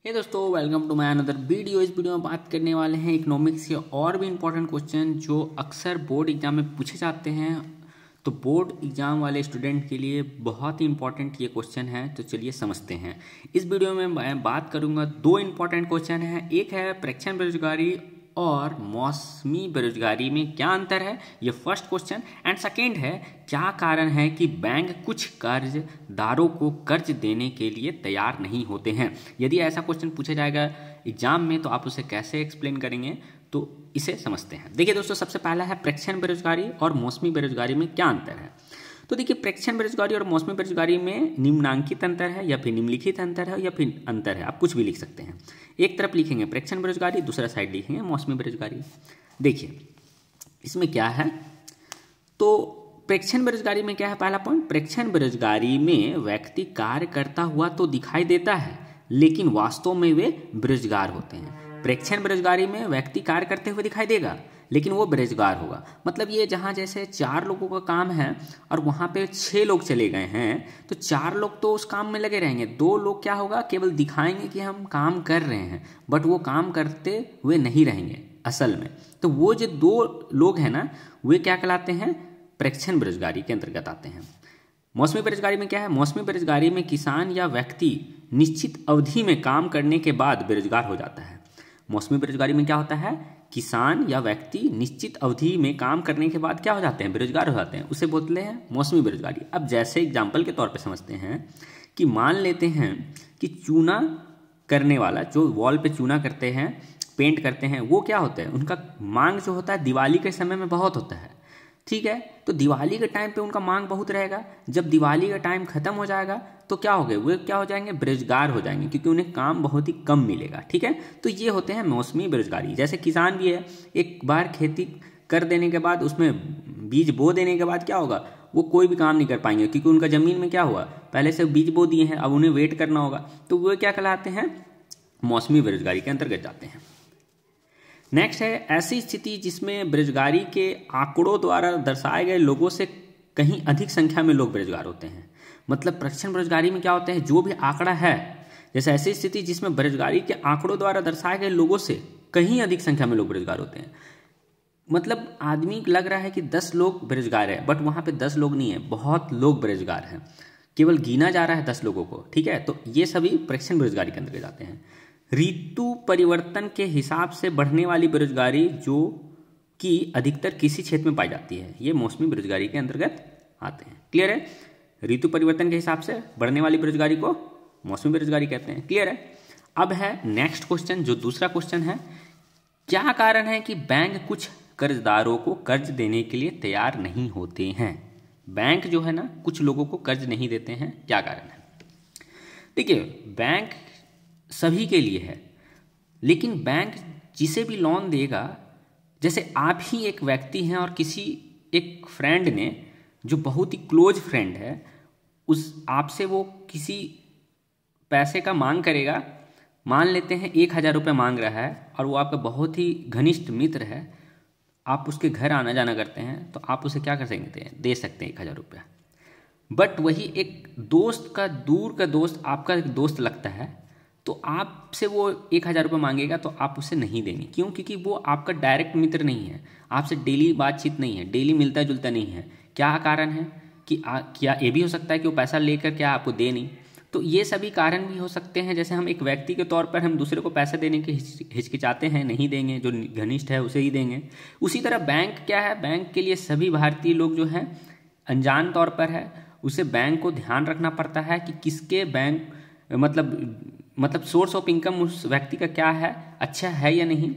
हे दोस्तों, welcome to my another video. इस video में बात करने वाले हैं इकोनॉमिक्स के और भी इंपॉर्टेंट क्वेश्चन जो अक्सर बोर्ड एग्जाम में पूछे जाते हैं। तो बोर्ड एग्जाम वाले स्टूडेंट के लिए बहुत ही इंपॉर्टेंट ये क्वेश्चन है। तो चलिए समझते हैं। इस वीडियो में मैं बात करूंगा दो इंपॉर्टेंट क्वेश्चन हैं। एक है प्रेक्षण बेरोजगारी और मौसमी बेरोजगारी में क्या अंतर है, ये फर्स्ट क्वेश्चन। एंड सेकेंड है क्या कारण है कि बैंक कुछ कर्जदारों को कर्ज देने के लिए तैयार नहीं होते हैं। यदि ऐसा क्वेश्चन पूछा जाएगा एग्जाम में तो आप उसे कैसे एक्सप्लेन करेंगे, तो इसे समझते हैं। देखिए दोस्तों, सबसे पहला है प्रेक्षण बेरोजगारी और मौसमी बेरोजगारी में क्या अंतर है। तो देखिए, प्रेक्षण बेरोजगारी और मौसमी बेरोजगारी में निम्नांकित अंतर है या फिर निम्नलिखित अंतर है या फिर अंतर है, आप कुछ भी लिख सकते हैं। एक तरफ लिखेंगे प्रेक्षण बेरोजगारी, दूसरा साइड लिखेंगे मौसमी बेरोजगारी। देखिए इसमें क्या है, तो प्रेक्षण बेरोजगारी में क्या है, पहला पॉइंट, प्रेक्षण बेरोजगारी में व्यक्ति कार्य करता हुआ तो दिखाई देता है लेकिन वास्तव में वे बेरोजगार होते हैं। प्रेक्षण बेरोजगारी में व्यक्ति कार्य करते हुए दिखाई देगा लेकिन वो बेरोजगार होगा। मतलब ये जहाँ जैसे 4 लोगों का काम है और वहाँ पे 6 लोग चले गए हैं, तो 4 लोग तो उस काम में लगे रहेंगे, 2 लोग क्या होगा, केवल दिखाएंगे कि हम काम कर रहे हैं, बट वो काम करते हुए नहीं रहेंगे असल में। तो वो जो 2 लोग हैं ना, वे क्या कहलाते हैं, प्रेक्षण बेरोजगारी के अंतर्गत आते हैं। मौसमी बेरोजगारी में क्या है, मौसमी बेरोजगारी में किसान या व्यक्ति निश्चित अवधि में काम करने के बाद बेरोजगार हो जाता है। मौसमी बेरोजगारी में क्या होता है, किसान या व्यक्ति निश्चित अवधि में काम करने के बाद क्या हो जाते हैं, बेरोजगार हो जाते हैं, उसे बोलते हैं मौसमी बेरोजगारी। अब जैसे एग्जाम्पल के तौर पे समझते हैं कि मान लेते हैं कि चूना करने वाला, जो वॉल पे चूना करते हैं, पेंट करते हैं, वो क्या होता है, उनका मांग जो होता है दिवाली के समय में बहुत होता है। ठीक है, तो दिवाली के टाइम पे उनका मांग बहुत रहेगा। जब दिवाली का टाइम खत्म हो जाएगा तो क्या हो गए, वे क्या हो जाएंगे, बेरोजगार हो जाएंगे, क्योंकि उन्हें काम बहुत ही कम मिलेगा। ठीक है, तो ये होते हैं मौसमी बेरोजगारी। जैसे किसान भी है, एक बार खेती कर देने के बाद, उसमें बीज बो देने के बाद क्या होगा, वो कोई भी काम नहीं कर पाएंगे क्योंकि उनका जमीन में क्या हुआ, पहले से बीज बो दिए हैं, अब उन्हें वेट करना होगा। तो वे क्या कहलाते हैं, मौसमी बेरोजगारी के अंतर्गत जाते हैं। नेक्स्ट है ऐसी स्थिति जिसमें बेरोजगारी के आंकड़ों द्वारा दर्शाए गए लोगों से कहीं अधिक संख्या में लोग बेरोजगार होते हैं। मतलब प्रेक्षण बेरोजगारी में क्या होता है, जो भी आंकड़ा है, जैसे ऐसी स्थिति जिसमें बेरोजगारी के आंकड़ों द्वारा दर्शाए गए लोगों से कहीं अधिक संख्या में लोग बेरोजगार होते हैं। मतलब आदमी लग रहा है कि 10 लोग बेरोजगार है, बट वहां पे 10 लोग नहीं है, बहुत लोग बेरोजगार हैं, केवल गिना जा रहा है 10 लोगों को। ठीक है, तो ये सभी प्रेक्षण बेरोजगारी के अंतर्गत आते हैं। ऋतु परिवर्तन के हिसाब से बढ़ने वाली बेरोजगारी जो कि अधिकतर किसी क्षेत्र में पाई जाती है, ये मौसमी बेरोजगारी के अंतर्गत आते हैं। क्लियर है, ऋतु परिवर्तन के हिसाब से बढ़ने वाली बेरोजगारी को मौसमी बेरोजगारी कहते हैं। क्लियर है। अब है नेक्स्ट क्वेश्चन, जो दूसरा क्वेश्चन है, क्या कारण है कि बैंक कुछ कर्जदारों को कर्ज देने के लिए तैयार नहीं होते हैं। बैंक जो है ना, कुछ लोगों को कर्ज नहीं देते हैं, क्या कारण है। देखिए, बैंक सभी के लिए है, लेकिन बैंक जिसे भी लोन देगा, जैसे आप ही एक व्यक्ति हैं और किसी एक फ्रेंड ने, जो बहुत ही क्लोज फ्रेंड है, उस आपसे वो किसी पैसे का मांग करेगा। मान लेते हैं 1000 रुपये मांग रहा है और वो आपका बहुत ही घनिष्ठ मित्र है, आप उसके घर आना जाना करते हैं, तो आप उसे क्या कर सकते हैं, दे सकते हैं 1000 रुपया। बट वही एक दोस्त का, दूर का दोस्त आपका एक दोस्त लगता है, तो आपसे वो 1000 रुपये मांगेगा तो आप उसे नहीं देंगे। क्यों, क्योंकि वो आपका डायरेक्ट मित्र नहीं है, आपसे डेली बातचीत नहीं है, डेली मिलता जुलता नहीं है। क्या कारण है कि क्या ये भी हो सकता है कि वो पैसा लेकर क्या आपको दे नहीं। तो ये सभी कारण भी हो सकते हैं। जैसे हम एक व्यक्ति के तौर पर हम दूसरे को पैसा देने के हिचकिचाते हैं, नहीं देंगे, जो घनिष्ठ है उसे ही देंगे। उसी तरह बैंक क्या है, बैंक के लिए सभी भारतीय लोग जो हैं अनजान तौर पर है, उसे बैंक को ध्यान रखना पड़ता है कि किसके बैंक मतलब सोर्स ऑफ इनकम उस व्यक्ति का क्या है, अच्छा है या नहीं,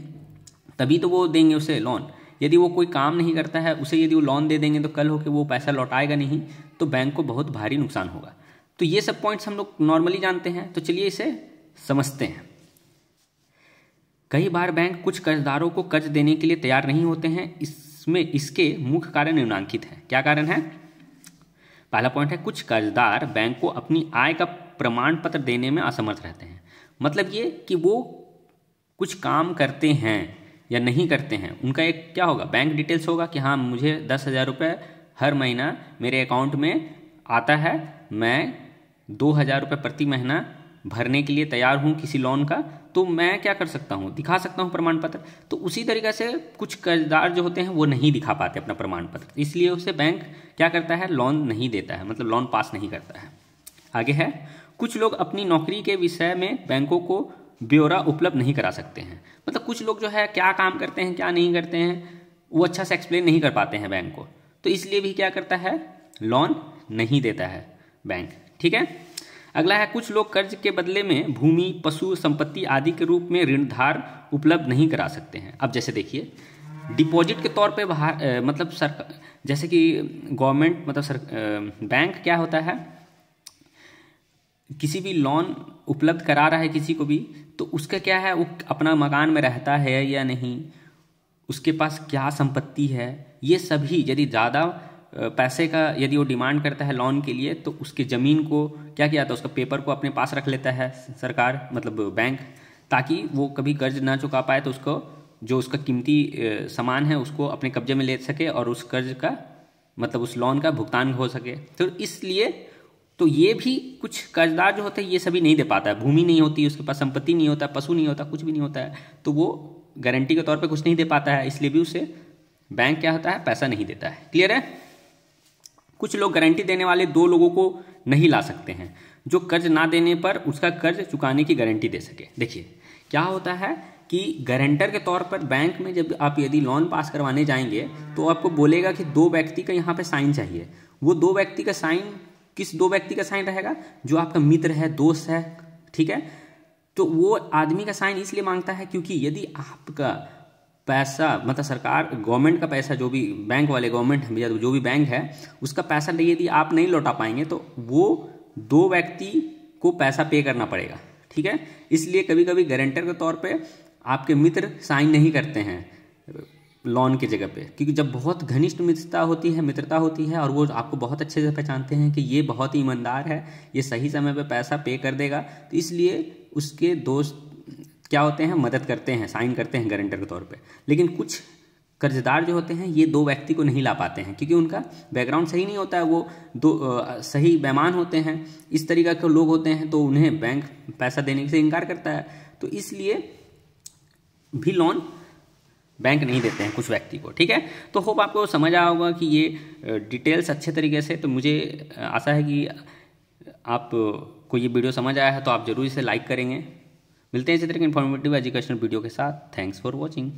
तभी तो वो देंगे उसे लोन। यदि वो कोई काम नहीं करता है, उसे यदि वो लोन दे देंगे तो कल होकर वो पैसा लौटाएगा नहीं, तो बैंक को बहुत भारी नुकसान होगा। तो ये सब पॉइंट्स हम लोग नॉर्मली जानते हैं। तो चलिए इसे समझते हैं। कई बार बैंक कुछ कर्जदारों को कर्ज देने के लिए तैयार नहीं होते हैं, इसमें इसके मुख्य कारण निम्नलिखित है। क्या कारण है, पहला पॉइंट है कुछ कर्जदार बैंक को अपनी आय का प्रमाण पत्र देने में असमर्थ रहते हैं। मतलब ये कि वो कुछ काम करते हैं या नहीं करते हैं, उनका एक क्या होगा, बैंक डिटेल्स होगा कि हाँ मुझे 10,000 रुपये हर महीना मेरे अकाउंट में आता है, मैं 2,000 रुपये प्रति महीना भरने के लिए तैयार हूँ किसी लोन का, तो मैं क्या कर सकता हूँ, दिखा सकता हूँ प्रमाण पत्र। तो उसी तरीके से कुछ कर्जदार जो होते हैं वो नहीं दिखा पाते अपना प्रमाण पत्र, इसलिए उसे बैंक क्या करता है, लोन नहीं देता है, मतलब लोन पास नहीं करता है। आगे है, कुछ लोग अपनी नौकरी के विषय में बैंकों को ब्यौरा उपलब्ध नहीं करा सकते हैं। मतलब कुछ लोग जो है क्या काम करते हैं क्या नहीं करते हैं वो अच्छा से एक्सप्लेन नहीं कर पाते हैं बैंक को, तो इसलिए भी क्या करता है, लोन नहीं देता है बैंक। ठीक है। अगला है, कुछ लोग कर्ज के बदले में भूमि, पशु, संपत्ति आदि के रूप में ऋणधार उपलब्ध नहीं करा सकते हैं। अब जैसे देखिए, डिपॉजिट के तौर पे बाहर मतलब सरकार, जैसे कि गवर्नमेंट मतलब बैंक क्या होता है, किसी भी लोन उपलब्ध करा रहा है किसी को भी, तो उसका क्या है, वो अपना मकान में रहता है या नहीं, उसके पास क्या संपत्ति है, ये सभी यदि ज़्यादा पैसे का यदि वो डिमांड करता है लोन के लिए, तो उसके ज़मीन को क्या किया जाता है, उसका पेपर को अपने पास रख लेता है सरकार मतलब बैंक, ताकि वो कभी कर्ज ना चुका पाए तो उसको जो उसका कीमती सामान है उसको अपने कब्जे में ले सके और उस कर्ज का मतलब उस लोन का भुगतान हो सके। तो इसलिए तो ये भी कुछ कर्जदार जो होते हैं ये सभी नहीं दे पाता है, भूमि नहीं होती, उसके पास संपत्ति नहीं होता, पशु नहीं होता, कुछ भी नहीं होता है, तो वो गारंटी के तौर पे कुछ नहीं दे पाता है, इसलिए भी उसे बैंक क्या होता है, पैसा नहीं देता है। क्लियर है। कुछ लोग गारंटी देने वाले दो लोगों को नहीं ला सकते हैं जो कर्ज ना देने पर उसका कर्ज चुकाने की गारंटी दे सके। देखिए क्या होता है कि गारंटर के तौर पर बैंक में जब आप यदि लोन पास करवाने जाएंगे तो आपको बोलेगा कि दो व्यक्ति का यहाँ पे साइन चाहिए। वो दो व्यक्ति का साइन, किस दो व्यक्ति का साइन रहेगा, जो आपका मित्र है, दोस्त है, ठीक है। तो वो आदमी का साइन इसलिए मांगता है क्योंकि यदि आपका पैसा मतलब सरकार गवर्नमेंट का पैसा, जो भी बैंक वाले गवर्नमेंट है या जो भी बैंक है उसका पैसा यदि आप नहीं लौटा पाएंगे तो वो दो व्यक्ति को पैसा पे करना पड़ेगा। ठीक है। इसलिए कभी कभी गारंटर के तौर पे आपके मित्र साइन नहीं करते हैं लोन की जगह पे, क्योंकि जब बहुत घनिष्ठ मित्रता होती है और वो आपको बहुत अच्छे से पहचानते हैं कि ये बहुत ही ईमानदार है, ये सही समय पे पैसा पे कर देगा, तो इसलिए उसके दोस्त क्या होते हैं, मदद करते हैं, साइन करते हैं गारंटर के तौर पे। लेकिन कुछ कर्जदार जो होते हैं ये दो व्यक्ति को नहीं ला पाते हैं क्योंकि उनका बैकग्राउंड सही नहीं होता है, वो दो सही बेईमान होते हैं, इस तरीके के लोग होते हैं, तो उन्हें बैंक पैसा देने से इनकार करता है, तो इसलिए भी लोन बैंक नहीं देते हैं कुछ व्यक्ति को। ठीक है। तो होप आपको समझ आया होगा कि ये डिटेल्स अच्छे तरीके से, तो मुझे आशा है कि आपको ये वीडियो समझ आया है, तो आप जरूर इसे लाइक करेंगे। मिलते हैं इसी तरह के इन्फॉर्मेटिव एजुकेशनल वीडियो के साथ। Thanks for watching.